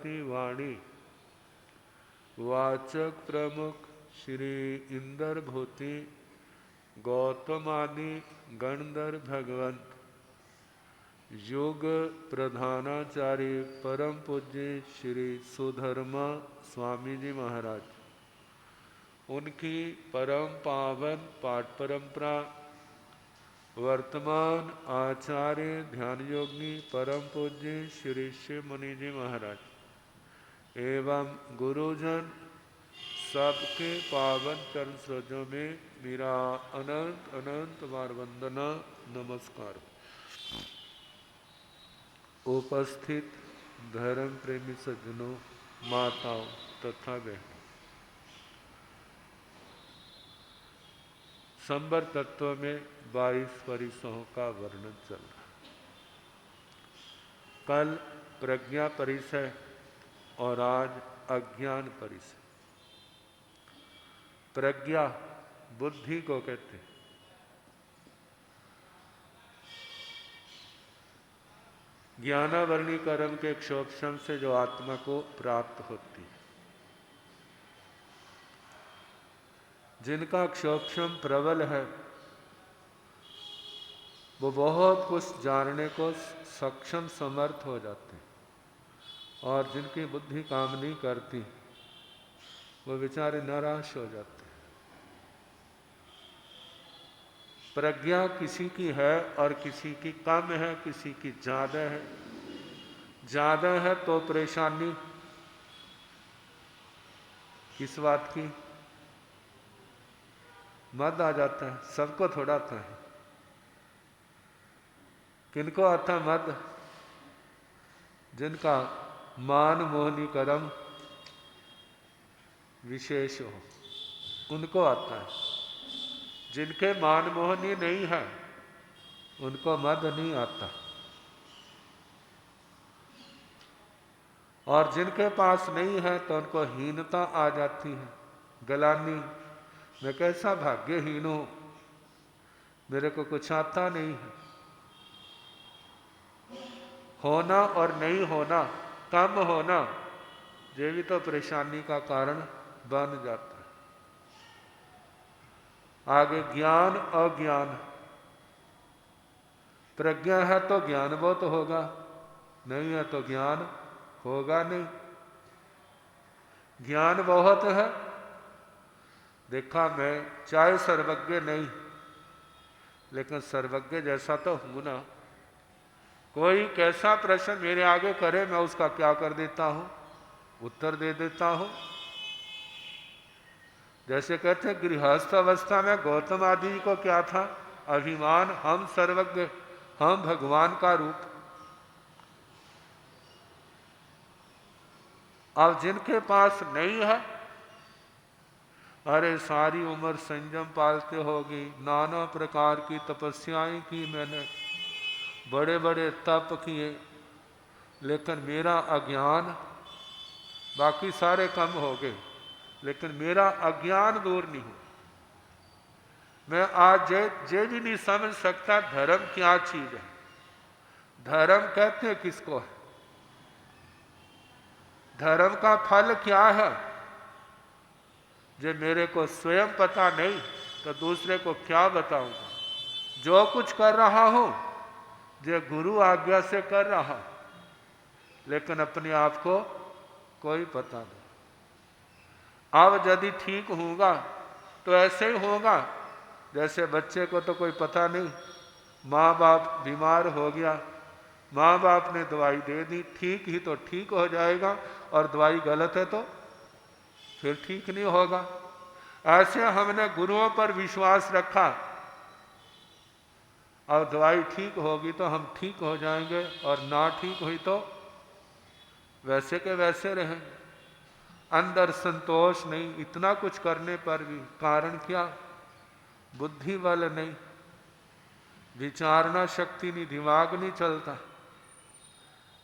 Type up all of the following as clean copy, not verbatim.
वाणी वाचक प्रमुख श्री इंदर भूति गौतमादि गणधर भगवंत योग प्रधानाचार्य परम पूज्य श्री सुधर्मा स्वामी जी महाराज, उनकी परम पावन पाठ परंपरा वर्तमान आचार्य ध्यान योगी परम पूज्य श्री शिव मुनि जी महाराज एवं गुरुजन सबके पावन चरण सरोजों में मेरा अनंत अनंत बार वंदना नमस्कार। उपस्थित धर्म प्रेमी सज्जनों, माताओं तथा बहनों, संबर तत्व में 22 परिसों का वर्णन चल रहा है। कल प्रज्ञा परिसय और आज अज्ञान परिसय। प्रज्ञा बुद्धि को कहते हैं। ज्ञानावरणी कर्म के क्षोभशम से जो आत्मा को प्राप्त होती है, जिनका क्षोभशम प्रबल है, वो बहुत कुछ जानने को सक्षम समर्थ हो जाते हैं, और जिनकी बुद्धि काम नहीं करती वो बेचारे निराश हो जाते हैं। प्रज्ञा किसी की है और किसी की कम है, किसी की ज्यादा है। ज्यादा है तो परेशानी किस बात की? मद आ जाता है। सबको थोड़ा आता है। किनको आता मद? जिनका मान मोहनी कर्म विशेष हो, उनको आता है। जिनके मान मोहनी नहीं है उनको मद नहीं आता। और जिनके पास नहीं है तो उनको हीनता आ जाती है, गलानी। मैं कैसा भाग्यहीन हूं, मेरे को कुछ आता नहीं है। होना और नहीं होना, कम होना, ये भी तो परेशानी का कारण बन जाता है। आगे ज्ञान अज्ञान। प्रज्ञा है तो ज्ञान बहुत होगा, नहीं है तो ज्ञान होगा नहीं। ज्ञान बहुत है, देखा मैं, चाहे सर्वज्ञ नहीं, लेकिन सर्वज्ञ जैसा तो हूं ना। कोई कैसा प्रश्न मेरे आगे करे, मैं उसका क्या कर देता हूं? उत्तर दे देता हूं। जैसे कहते हैं गृहस्थ अवस्था में गौतम आदि को क्या था? अभिमान, हम सर्वज्ञ, हम भगवान का रूप। अब जिनके पास नहीं है, अरे सारी उम्र संयम पालते होगी, नाना प्रकार की तपस्याएं की मैंने, बड़े बड़े तप किए, लेकिन मेरा अज्ञान, बाकी सारे कम हो गए, लेकिन मेरा अज्ञान दूर नहीं हुआ। मैं आज ये भी नहीं समझ सकता धर्म क्या चीज है। धर्म कहते हैं किसको है? धर्म का फल क्या है? जो मेरे को स्वयं पता नहीं तो दूसरे को क्या बताऊंगा। जो कुछ कर रहा हूं जो गुरु आज्ञा से कर रहा, लेकिन अपने आप को कोई पता नहीं। अब यदि ठीक होगा तो ऐसे ही होगा जैसे बच्चे को तो कोई पता नहीं, माँ बाप बीमार हो गया, माँ बाप ने दवाई दे दी, ठीक ही तो ठीक हो जाएगा, और दवाई गलत है तो फिर ठीक नहीं होगा। ऐसे हमने गुरुओं पर विश्वास रखा, और दवाई ठीक होगी तो हम ठीक हो जाएंगे, और ना ठीक हुई तो वैसे के वैसे रहेंगे। अंदर संतोष नहीं, इतना कुछ करने पर भी। कारण क्या? बुद्धि बल नहीं, विचारना शक्ति नहीं, दिमाग नहीं चलता,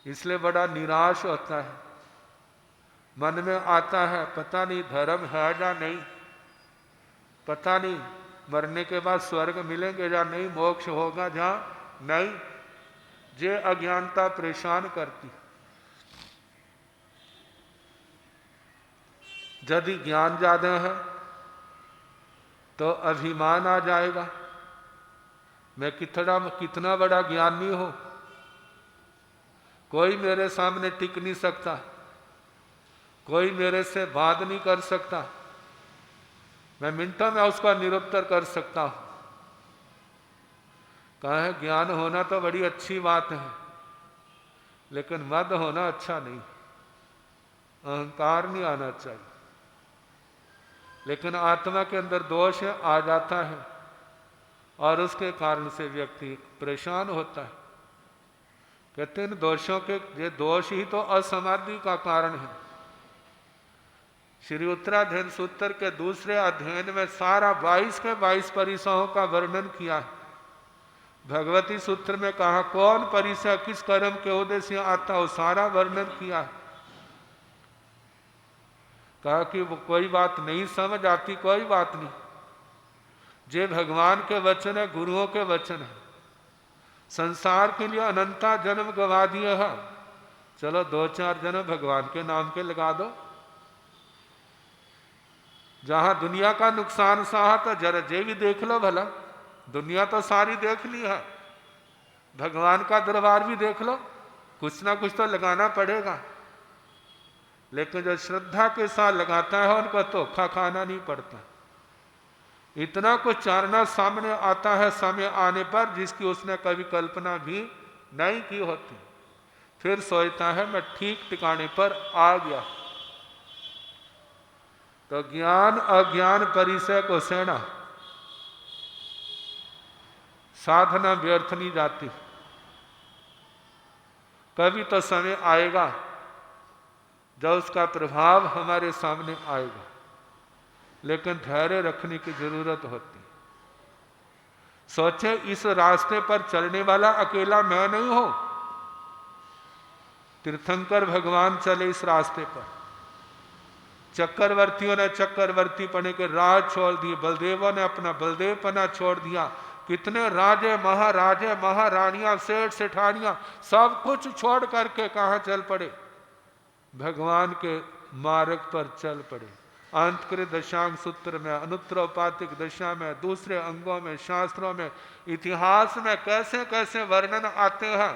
इसलिए बड़ा निराश होता है। मन में आता है पता नहीं धर्म है या नहीं, पता नहीं मरने के बाद स्वर्ग मिलेंगे या नहीं, मोक्ष होगा या नहीं। ये अज्ञानता परेशान करती। यदि ज्ञान ज़्यादा है तो अभिमान आ जाएगा, मैं कितना बड़ा ज्ञानी हूँ, कोई मेरे सामने टिक नहीं सकता, कोई मेरे से बात नहीं कर सकता, मैं मिनटों में उसका निरुत्तर कर सकता हूँ। कहा है ज्ञान होना तो बड़ी अच्छी बात है, लेकिन मद होना अच्छा नहीं, अहंकार नहीं आना चाहिए। लेकिन आत्मा के अंदर दोष आ जाता है और उसके कारण से व्यक्ति परेशान होता है। कहते हैं दोषों के ये दोष ही तो असमाधि का कारण है। श्री उत्तराध्ययन सूत्र के दूसरे अध्ययन में सारा 22 के 22 परिसयों का वर्णन किया है। भगवती सूत्र में कहा कौन परिसय किस कर्म के उद्देश्य से आता हो, सारा वर्णन किया है। कहा कि वो कोई बात नहीं समझ आती, कोई बात नहीं, जे भगवान के वचन है, गुरुओं के वचन है। संसार के लिए अनंता जन्म गवा दिया है, चलो 2-4 जन्म भगवान के नाम के लगा दो। जहां दुनिया का नुकसान सहा तो जरा जे भी देख लो भला, दुनिया तो सारी देख ली है, भगवान का दरबार भी देख लो, कुछ ना कुछ तो लगाना पड़ेगा। लेकिन जो श्रद्धा के साथ लगाता है उनको धोखा खाना नहीं पड़ता। इतना कुछ चारना सामने आता है समय आने पर जिसकी उसने कभी कल्पना भी नहीं की होती, फिर सोचता है मैं ठीक ठिकाने पर आ गया। तो ज्ञान अज्ञान परिचय को सहना, साधना व्यर्थ नहीं जाती। कभी तो समय आएगा जब उसका प्रभाव हमारे सामने आएगा, लेकिन धैर्य रखने की जरूरत होती। सोचे इस रास्ते पर चलने वाला अकेला मैं नहीं हूं, तीर्थंकर भगवान चले इस रास्ते पर, चक्रवर्तियों ने चक्रवर्ती पने के राज छोड़ दिए, बलदेवों ने अपना बलदेवपना छोड़ दिया, कितने राजे महाराजे महारानियां सेठ सेठानियां सब कुछ छोड़ करके कहां चल पड़े, भगवान के मार्ग पर चल पड़े। अंतकृत दशांग सूत्र में, अनुत्तरोपातिक दशा में, दूसरे अंगों में, शास्त्रों में, इतिहास में कैसे कैसे वर्णन आते हैं।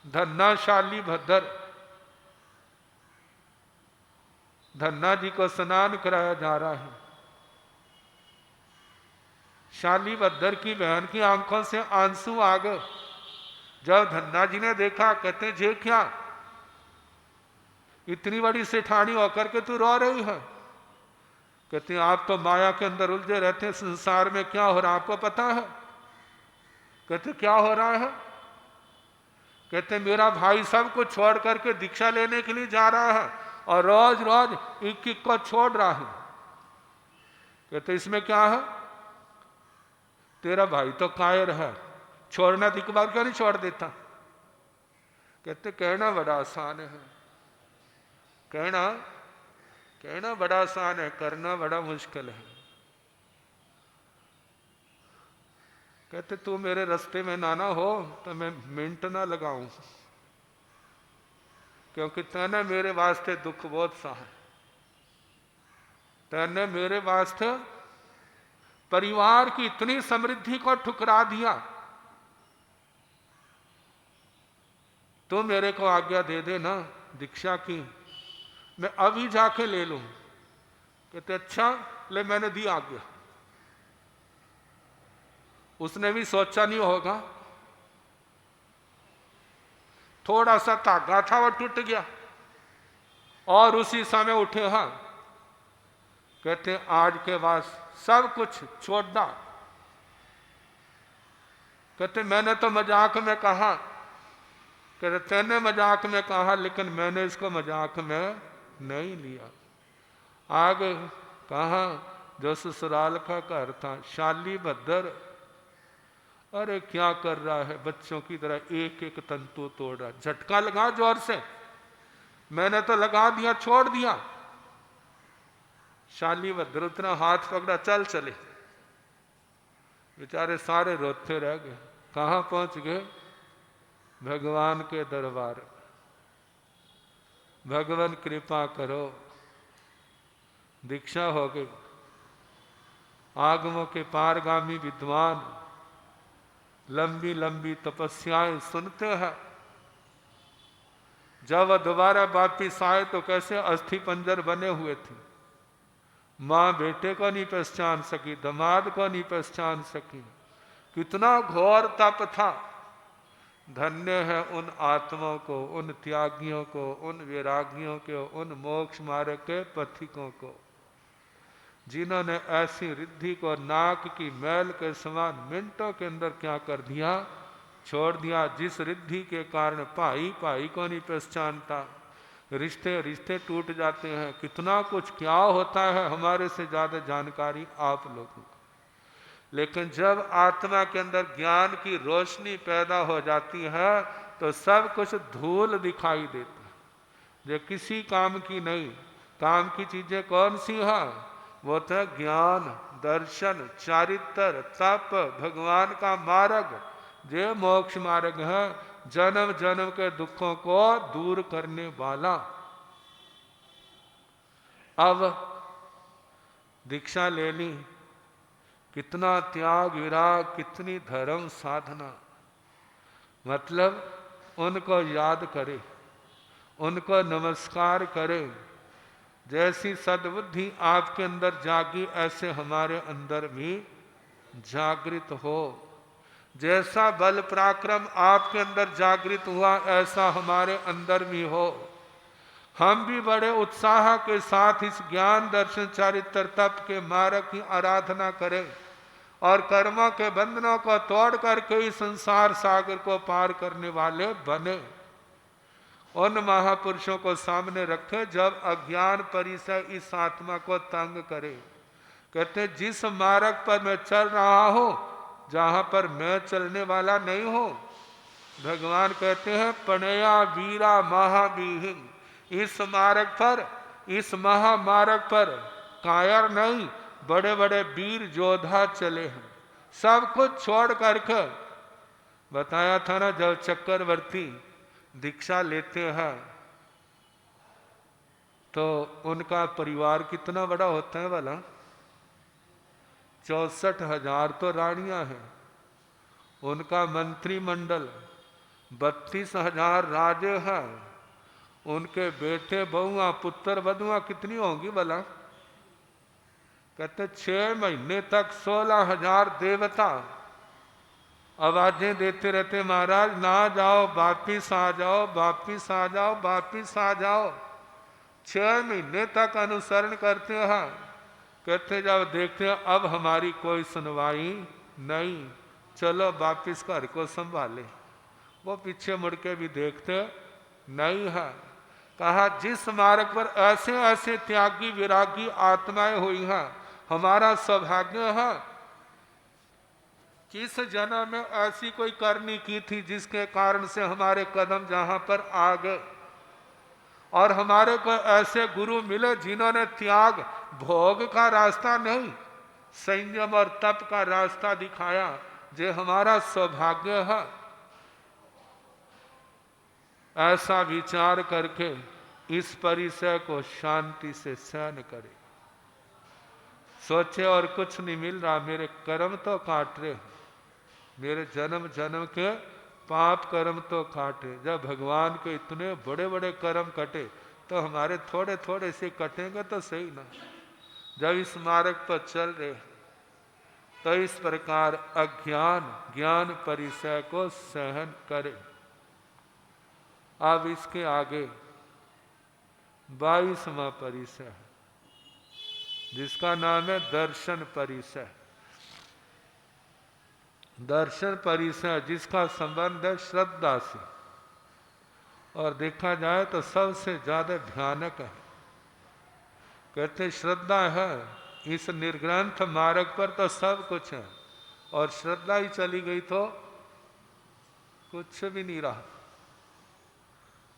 धन्ना शालीभद्र, धन्ना जी को स्नान कराया जा रहा है, शालीभद्र की बहन की आंखों से आंसू आ गए। जब धन्ना जी ने देखा, कहते जे क्या इतनी बड़ी सेठानी होकर के तू रो रही है? कहते आप तो माया के अंदर उलझे रहते हैं, संसार में क्या हो रहा है आपको पता है? कहते क्या हो रहा है? कहते मेरा भाई सब कुछ छोड़ करके दीक्षा लेने के लिए जा रहा है और रोज रोज एक एक को छोड़ रहा है। कहते इसमें क्या है? तेरा भाई तो कायर है, छोड़ना तो एक बार क्यों नहीं छोड़ देता? कहते कहना बड़ा आसान है, कहना बड़ा आसान है, करना बड़ा मुश्किल है। कहते तू मेरे रास्ते में ना हो तो मैं मिनट ना लगाऊं, क्योंकि तैने मेरे वास्ते दुख बहुत सा है, तैने मेरे वास्ते परिवार की इतनी समृद्धि को ठुकरा दिया, तो मेरे को आज्ञा दे दे ना दीक्षा की, मैं अभी जाके ले लूं। कहते अच्छा ले, मैंने दी आज्ञा। उसने भी सोचा नहीं होगा, थोड़ा सा धागा था वो टूट गया और उसी समय उठे। हाँ, कहते आज के बाद सब कुछ छोड़ना। कहते मैंने तो मजाक में कहा, कहते तेने मजाक में कहा, लेकिन मैंने इसको मजाक में नहीं लिया। आगे कहा जो ससुराल का घर था, शालीभद्र अरे क्या कर रहा है, बच्चों की तरह एक एक तंतु तोड़ रहा, झटका लगा जोर से, मैंने तो लगा दिया, छोड़ दिया। शालीभद्र उतना हाथ पकड़ा, चल चले। बेचारे सारे रोते रह गए। कहाँ पहुंच गए? भगवान के दरबार। भगवान कृपा करो, दीक्षा हो गई। आगमों के पारगामी विद्वान लंबी लंबी तपस्याएं सुनते हैं। जब वह दोबारा वापिस आए तो कैसे अस्थि पंजर बने हुए थे। माँ बेटे को नहीं पहचान सकी, दामाद को नहीं पहचान सकी। कितना घोर तप था। धन्य है उन आत्माओं को, उन त्यागियों को, उन वैरागियों को, उन मोक्ष मार्ग के पथिकों को, जिन्होंने ऐसी रिद्धि को नाक की मैल के समान मिनटों के अंदर क्या कर दिया, छोड़ दिया। जिस रिद्धि के कारण भाई भाई को नहीं पहचानता, रिश्ते रिश्ते टूट जाते हैं। कितना कुछ क्या होता है, हमारे से ज्यादा जानकारी आप लोगों को। लेकिन जब आत्मा के अंदर ज्ञान की रोशनी पैदा हो जाती है तो सब कुछ धूल दिखाई देता है, जो किसी काम की नहीं। काम की चीजें कौन सी हैं? वो तो ज्ञान, दर्शन, चारित्र, तप, भगवान का मार्ग, जो मोक्ष मार्ग है, जन्म जन्म के दुखों को दूर करने वाला। अब दीक्षा ले ली, कितना त्याग विराग, कितनी धर्म साधना। मतलब उनको याद करे, उनको नमस्कार करे। जैसी सद्बुद्धि आपके अंदर जागी, ऐसे हमारे अंदर भी जागृत हो। जैसा बल पराक्रम आपके अंदर जागृत हुआ, ऐसा हमारे अंदर भी हो। हम भी बड़े उत्साह के साथ इस ज्ञान, दर्शन, चारित्र, तप के मार्ग की आराधना करें और कर्मों के बंधनों को तोड़ करके इस संसार सागर को पार करने वाले बने। उन महापुरुषों को सामने रखे जब अज्ञान परिसर इस आत्मा को तंग करे। कहते जिस मार्ग पर मैं चल रहा हूं, जहां पर मैं चलने वाला नहीं हूं, भगवान कहते हैं पणया वीरा महावीहिं। इस मार्ग पर, इस महामार्ग पर कायर नहीं, बड़े बड़े वीर योद्धा चले हैं। सब कुछ छोड़ करके, बताया था ना, जब चक्रवर्ती दीक्षा लेते हैं तो उनका परिवार कितना बड़ा होता है वाला? 64,000 तो रानियां हैं, उनका मंत्रिमंडल 32,000 राजे हैं, उनके बेटे बहुआ पुत्र वधुआ कितनी होंगी भला? कहते 6 महीने तक 16,000 देवता आवाजें देते रहते, महाराज ना जाओ, वापिस आ जाओ, वापिस आ जाओ, वापिस आ जाओ। 6 महीने तक अनुसरण करते हैं। कहते जब देखते हैं अब हमारी कोई सुनवाई नहीं, चलो वापिस घर को संभाले। वो पीछे मुड़ के भी देखते नहीं है। कहा जिस मार्ग पर ऐसे ऐसे त्यागी विरागी आत्माएं हुई हैं, हमारा सौभाग्य है किस जन्म में ऐसी कोई करनी की थी जिसके कारण से हमारे कदम जहां पर आ गए। और हमारे को ऐसे गुरु मिले जिन्होंने त्याग भोग का रास्ता नहीं, संयम और तप का रास्ता दिखाया। जो हमारा सौभाग्य है। ऐसा विचार करके इस परिसर को शांति से सहन करे। सोचे और कुछ नहीं मिल रहा, मेरे कर्म तो काट रहे, मेरे जन्म जन्म के पाप कर्म तो काटे। जब भगवान के इतने बड़े बड़े कर्म कटे तो हमारे थोड़े थोड़े से कटेंगे तो सही ना। जब इस मार्ग पर चल रहे तो इस प्रकार अज्ञान ज्ञान परिसर को सहन करे। अब इसके आगे 22वां परिसर है, जिसका नाम है दर्शन परिसर। दर्शन परिसर जिसका संबंध है श्रद्धा से, और देखा जाए तो सबसे ज्यादा भयानक है। कहते श्रद्धा है, इस निर्ग्रंथ मार्ग पर तो सब कुछ है, और श्रद्धा ही चली गई तो कुछ भी नहीं रहा।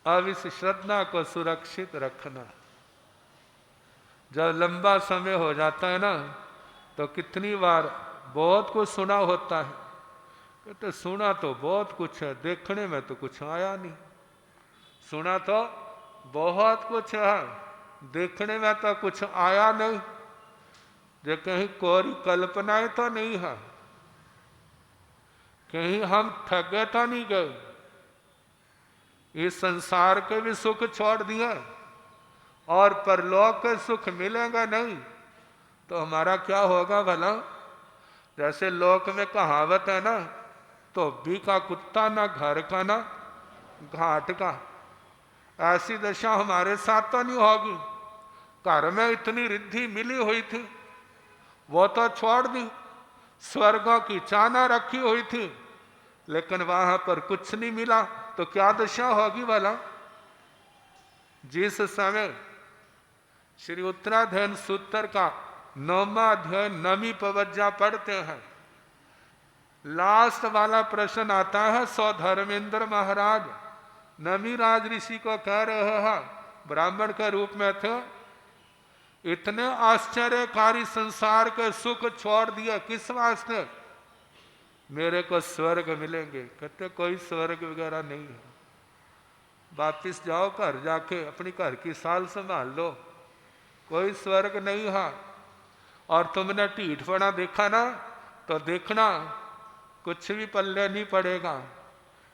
अब इस श्रद्धा को सुरक्षित रखना। जब लंबा समय हो जाता है ना, तो कितनी बार बहुत कुछ सुना होता है, कहते सुना तो बहुत कुछ है, देखने में तो कुछ आया नहीं। सुना तो बहुत कुछ है, देखने में तो कुछ आया नहीं, जो कहीं कोरी कल्पनाएं तो नहीं है, कहीं हम ठगे तो नहीं गए, इस संसार के भी सुख छोड़ दिए और परलोक के सुख मिलेगा नहीं, तो हमारा क्या होगा भला? जैसे लोक में कहावत है ना, धोबी का कुत्ता ना घर का ना घाट का, ऐसी दशा हमारे साथ तो नहीं होगी। घर में इतनी रिद्धि मिली हुई थी, वो तो छोड़ दी, स्वर्गों की चाहना रखी हुई थी, लेकिन वहां पर कुछ नहीं मिला, तो क्या दशा होगी भला? जिस समय श्री उत्तराधयन सूत्र का 9वां अध्याय 9वीं पवज्जा पढ़ते हैं, लास्ट वाला प्रश्न आता है। सो धर्मेंद्र महाराज नमीराज ऋषि को कह रहे हैं, ब्राह्मण के रूप में थे, इतने आश्चर्यकारी संसार के सुख छोड़ दिया, किस वास्ते? मेरे को स्वर्ग मिलेंगे। कहते कोई स्वर्ग वगैरह नहीं है, वापिस जाओ घर, जाके अपनी घर की साल संभाल लो, कोई स्वर्ग नहीं है। और तुमने ढीठपना देखा ना, तो देखना कुछ भी पल्ले नहीं पड़ेगा।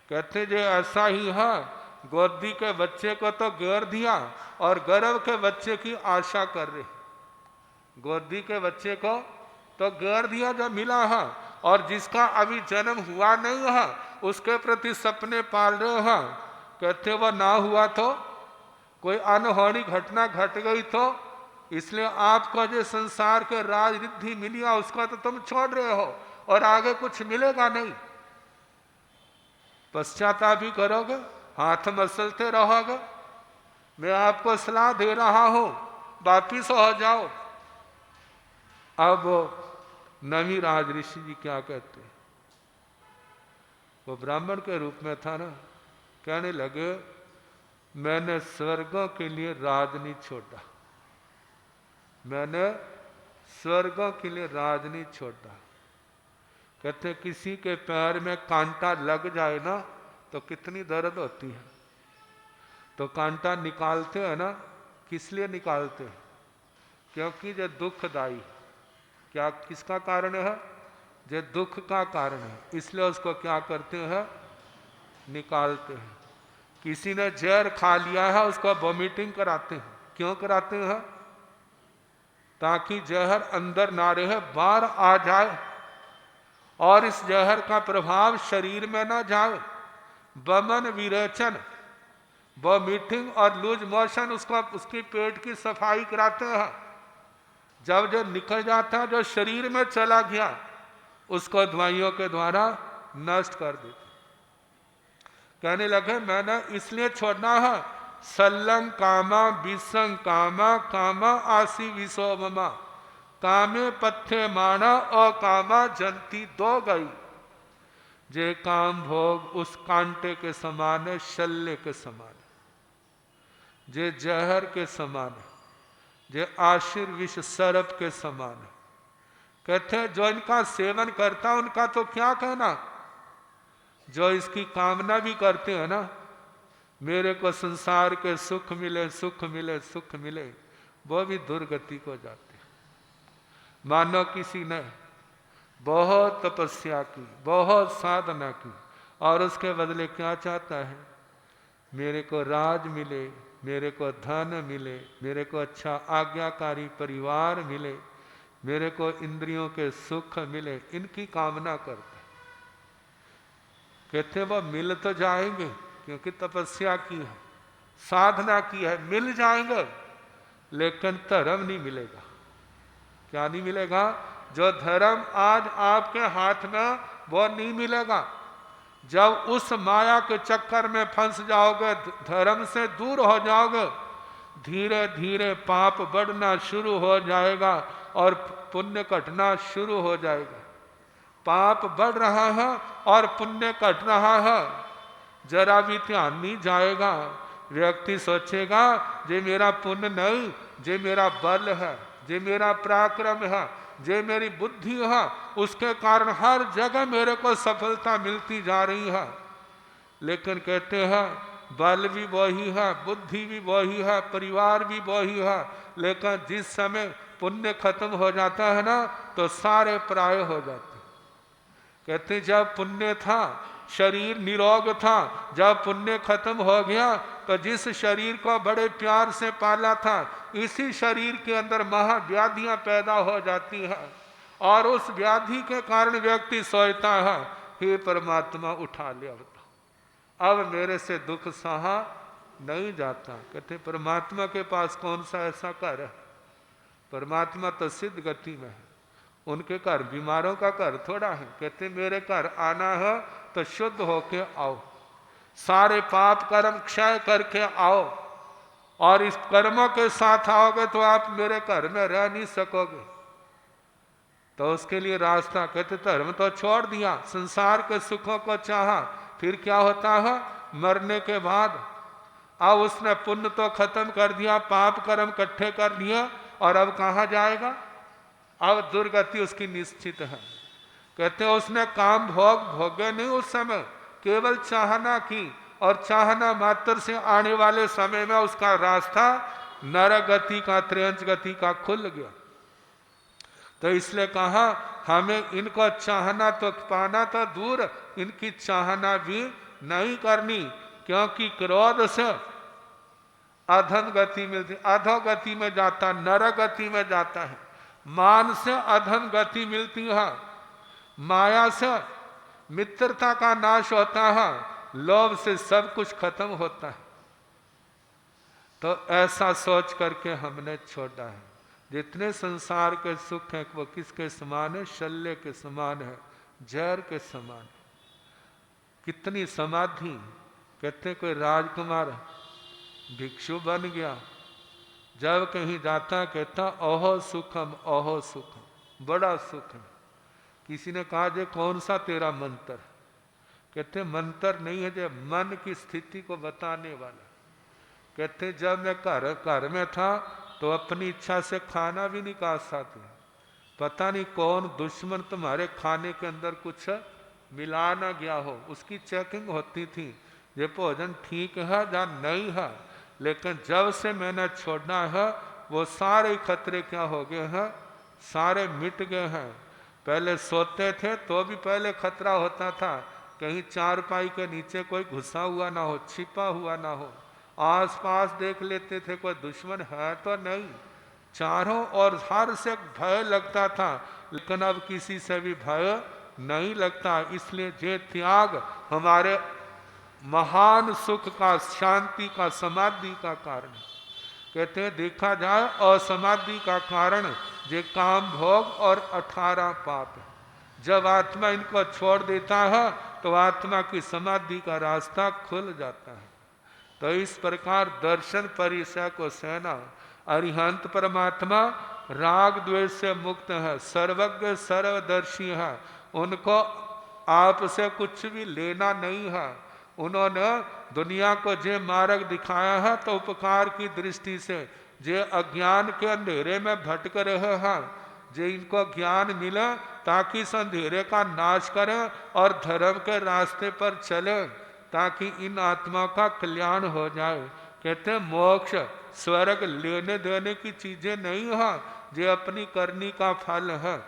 कहते जो ऐसा ही है, गोदी के बच्चे को तो घेर दिया और गर्भ के बच्चे की आशा कर रहे, गोदी के बच्चे को तो घेर दिया जो मिला है, और जिसका अभी जन्म हुआ नहीं है उसके प्रति सपने पाल रहे हैं। कहते वह ना हुआ तो, कोई अनहोनी घटना घट गई तो, इसलिए आपका जो संसार के राज रिद्धि मिली है उसका तो तुम छोड़ रहे हो, और आगे कुछ मिलेगा नहीं। पश्चाताप भी करोगे, हाथ मसलते रहोगे। मैं आपको सलाह दे रहा हूं, वापिस हो जाओ। अब नमीराज ऋषि जी क्या कहते? वो ब्राह्मण के रूप में था ना, कहने लगे मैंने स्वर्गों के लिए राज नहीं छोड़ा, मैंने स्वर्गों के लिए राज नहीं छोड़ा। कहते किसी के पैर में कांटा लग जाए ना तो कितनी दर्द होती है, तो कांटा निकालते हैं ना, किस लिए निकालते हैं? क्योंकि जो दुखदाई, क्या किसका कारण है? जो दुख का कारण है, इसलिए उसको क्या करते हैं? निकालते हैं। किसी ने जहर खा लिया है, उसको वॉमिटिंग कराते हैं। क्यों कराते हैं? ताकि जहर अंदर ना रहे, बाहर आ जाए और इस जहर का प्रभाव शरीर में ना जाए। वमन विरेचन, वॉमिटिंग और लूज मोशन, उसको उसकी पेट की सफाई कराते हैं। जब जो निकल जाता है, जो शरीर में चला गया, उसको दवाइयों के द्वारा नष्ट कर देते। कहने लगे मैंने इसलिए छोड़ना है, सल्लंग कामा विसंग कामा कामा आसी विसोममा, कामे पथ्य माना अकामा जंती दो गई। जे काम भोग उस कांटे के समान है, शल्य के समान है, जे जहर के समान है, जे आशीर विष सर्प के समान है। कहते हैं जो इनका सेवन करता उनका तो क्या कहना, जो इसकी कामना भी करते हैं ना, मेरे को संसार के सुख मिले सुख मिले सुख मिले, वो भी दुर्गति को जाते हैं। मानो किसी ने बहुत तपस्या की, बहुत साधना की, और उसके बदले क्या चाहता है? मेरे को राज मिले, मेरे को धन मिले, मेरे को अच्छा आज्ञाकारी परिवार मिले, मेरे को इंद्रियों के सुख मिले, इनकी कामना करते। कहते वो मिल तो जाएंगे, क्योंकि तपस्या की है, साधना की है, मिल जाएंगे, लेकिन धर्म नहीं मिलेगा। क्या नहीं मिलेगा? जो धर्म आज आपके हाथ में, वो नहीं मिलेगा। जब उस माया के चक्कर में फंस जाओगे, धर्म से दूर हो जाओगे, धीरे धीरे पाप बढ़ना शुरू हो जाएगा और पुण्य घटना शुरू हो जाएगा। पाप बढ़ रहा है और पुण्य घट रहा है, जरा भी ध्यान नहीं जाएगा। व्यक्ति सोचेगा जे मेरा पुण्य नहीं, जे मेरा बल है, जे मेरा पराक्रम है, जे मेरी बुद्धि है, उसके कारण हर जगह मेरे को सफलता मिलती जा रही है। लेकिन कहते हैं बल भी वही है, बुद्धि भी वही है, परिवार भी वही है, लेकिन जिस समय पुण्य खत्म हो जाता है ना तो सारे पराये हो जाते। कहते जब पुण्य था, शरीर निरोग था, जब पुण्य खत्म हो गया तो जिस शरीर को बड़े प्यार से पाला था, इसी शरीर के अंदर महाव्याधियां पैदा हो जाती है और उस व्याधि के कारण व्यक्ति सोचता है, हे परमात्मा उठा ले अब मेरे से दुख सहा नहीं जाता। कहते परमात्मा के पास कौन सा ऐसा घर है? परमात्मा तो सिद्ध गति में है, उनके घर बीमारों का घर थोड़ा है। कहते मेरे घर आना है तो शुद्ध होके आओ, सारे पाप कर्म क्षय करके आओ, और इस कर्मों के साथ आओगे तो आप मेरे घर में रह नहीं सकोगे। तो उसके लिए रास्ता, कहते धर्म तो छोड़ दिया, संसार के सुखों को चाहा, फिर क्या होता है मरने के बाद? अब उसने पुण्य तो खत्म कर दिया, पाप कर्म इकट्ठे कर दिया, और अब कहाँ जाएगा? अब दुर्गति उसकी निश्चित है। कहते हैं उसने काम भोग भोगे नहीं उस समय, केवल चाहना की, और चाहना मात्र से आने वाले समय में उसका रास्ता नरक गति का, त्रियंच गति का खुल गया। तो इसलिए कहा हमें इनको चाहना तो पाना तो दूर, इनकी चाहना भी नहीं करनी, क्योंकि क्रोध से अधम गति मिलती, अधो गति में जाता, नरक गति में जाता है। मान से अधम गति मिलती है, माया से मित्रता का नाश होता है, लोभ से सब कुछ खत्म होता है। तो ऐसा सोच करके हमने छोड़ा है। जितने संसार के सुख हैं वो किसके समान है? शल्य के समान है, जहर के समान। कितनी समाधि। कहते कोई राजकुमार भिक्षु बन गया, जब कहीं जाता कहता ओहो सुखम ओहो सुखम, बड़ा सुख है। किसी ने कहा जे कौन सा तेरा मंत्र? कहते मंत्र नहीं है, जो मन की स्थिति को बताने वाला। कहते जब मैं घर में था तो अपनी इच्छा से खाना भी नहीं खा सकते, पता नहीं कौन दुश्मन तुम्हारे खाने के अंदर कुछ मिला ना गया हो, उसकी चेकिंग होती थी, ये भोजन ठीक है या नहीं है। लेकिन जब से मैंने छोड़ना है वो सारे खतरे क्या हो गए हैं? सारे मिट गए हैं। पहले सोते थे तो भी पहले खतरा होता था, कहीं चारपाई के नीचे कोई घुसा हुआ ना हो, छिपा हुआ ना हो। आसपास देख लेते थे कोई दुश्मन है तो नहीं, चारों ओर हर से भय लगता था, लेकिन अब किसी से भी भय नहीं लगता। इसलिए ये त्याग हमारे महान सुख का, शांति का, समाधि का कारण। कहते हैं देखा जाए असमाधि का कारण जे काम भोग और 18 पाप है। जब आत्मा इनको छोड़ देता है तो आत्मा की समाधि का रास्ता खुल जाता है। तो इस प्रकार दर्शन परिचय को सहना। अरिहंत परमात्मा राग द्वेष से मुक्त है, सर्वज्ञ सर्वदर्शी है, उनको आपसे कुछ भी लेना नहीं है। उन्होंने दुनिया को जे मार्ग दिखाया है तो उपकार की दृष्टि से, जे अज्ञान के अंधेरे में भटक रहे हैं, जे इनको ज्ञान मिले ताकि इस अंधेरे का नाश करें और धर्म के रास्ते पर चले, ताकि इन आत्मा का कल्याण हो जाए। कहते हैं मोक्ष स्वर्ग लेने देने की चीजें नहीं है, जे अपनी करनी का फल है।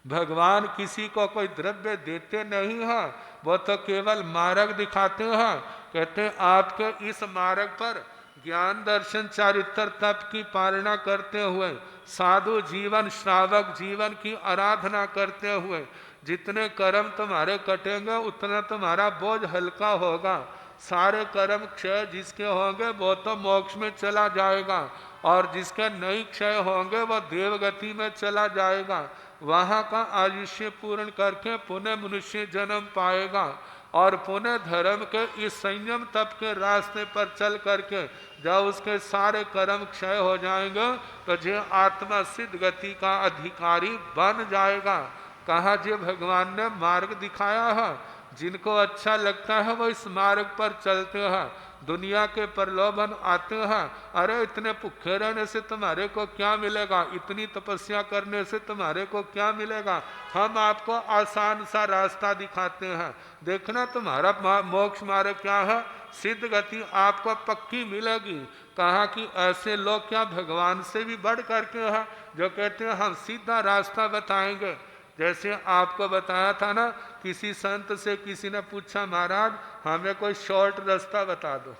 भगवान किसी को कोई द्रव्य देते नहीं है, वो तो केवल मार्ग दिखाते हैं। कहते हैं आपके इस मार्ग पर ज्ञान दर्शन चारित्र तप की पालना करते हुए, साधु जीवन श्रावक जीवन की आराधना करते हुए जितने कर्म तुम्हारे कटेंगे उतना तुम्हारा बोझ हल्का होगा। सारे कर्म क्षय जिसके होंगे वो तो मोक्ष में चला जाएगा, और जिसके नहीं क्षय होंगे वो देवगति में चला जाएगा। वहाँ का आयुष्य पूर्ण करके पुनः मनुष्य जन्म पाएगा, और पुनः धर्म के इस संयम तप के रास्ते पर चल करके जब उसके सारे कर्म क्षय हो जाएंगे तो जो आत्मा सिद्ध गति का अधिकारी बन जाएगा। कहा जो भगवान ने मार्ग दिखाया है जिनको अच्छा लगता है वो इस मार्ग पर चलते हैं। दुनिया के प्रलोभन आते हैं, अरे इतने भूखे रहने से तुम्हारे को क्या मिलेगा, इतनी तपस्या करने से तुम्हारे को क्या मिलेगा, हम आपको आसान सा रास्ता दिखाते हैं, देखना तुम्हारा मोक्ष मार्ग क्या है, सिद्ध गति आपको पक्की मिलेगी। कहा कि ऐसे लोग क्या भगवान से भी बढ़ करके हैं, जो कहते हैं हम सीधा रास्ता बताएंगे। जैसे आपको बताया था ना, किसी संत से किसी ने पूछा, महाराज हमें कोई शॉर्ट रास्ता बता दो।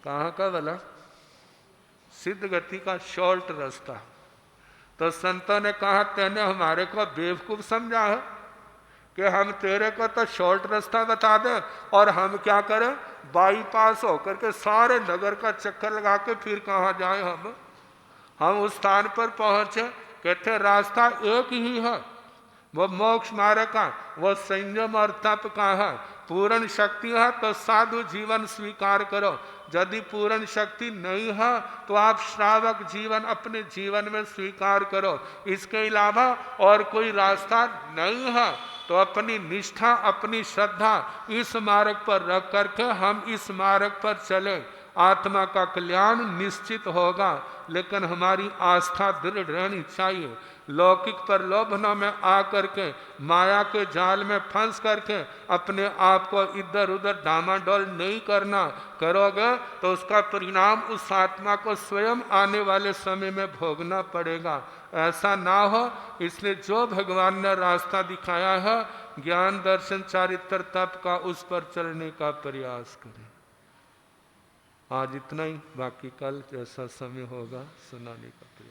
कहाँ का बोला? सिद्ध गति का शॉर्ट रास्ता। तो संतों ने कहा, तेने हमारे को बेवकूफ समझा है कि हम तेरे को तो शॉर्ट रास्ता बता दे और हम क्या करें, बाईपास होकर के सारे नगर का चक्कर लगा के फिर कहाँ जाए हम उस स्थान पर पहुंचे। कहते रास्ता एक ही है, वो मोक्ष मार्ग का, वो संयम और तप का है। पूर्ण शक्ति है तो साधु जीवन स्वीकार करो, यदि पूर्ण शक्ति नहीं है तो आप श्रावक जीवन अपने जीवन में स्वीकार करो। इसके अलावा और कोई रास्ता नहीं है। तो अपनी निष्ठा, अपनी श्रद्धा इस मार्ग पर रख करके हम इस मार्ग पर चले, आत्मा का कल्याण निश्चित होगा। लेकिन हमारी आस्था दृढ़ रहनी चाहिए। लौकिक प्रलोभनों में आकर के, माया के जाल में फंस करके अपने आप को इधर उधर डामाडोल नहीं करना। करोगे तो उसका परिणाम उस आत्मा को स्वयं आने वाले समय में भोगना पड़ेगा। ऐसा ना हो, इसलिए जो भगवान ने रास्ता दिखाया है, ज्ञान दर्शन चारित्र तप का, उस पर चलने का प्रयास करें। आज इतना ही, बाकी कल जैसा समय होगा सुनाने का प्रयास।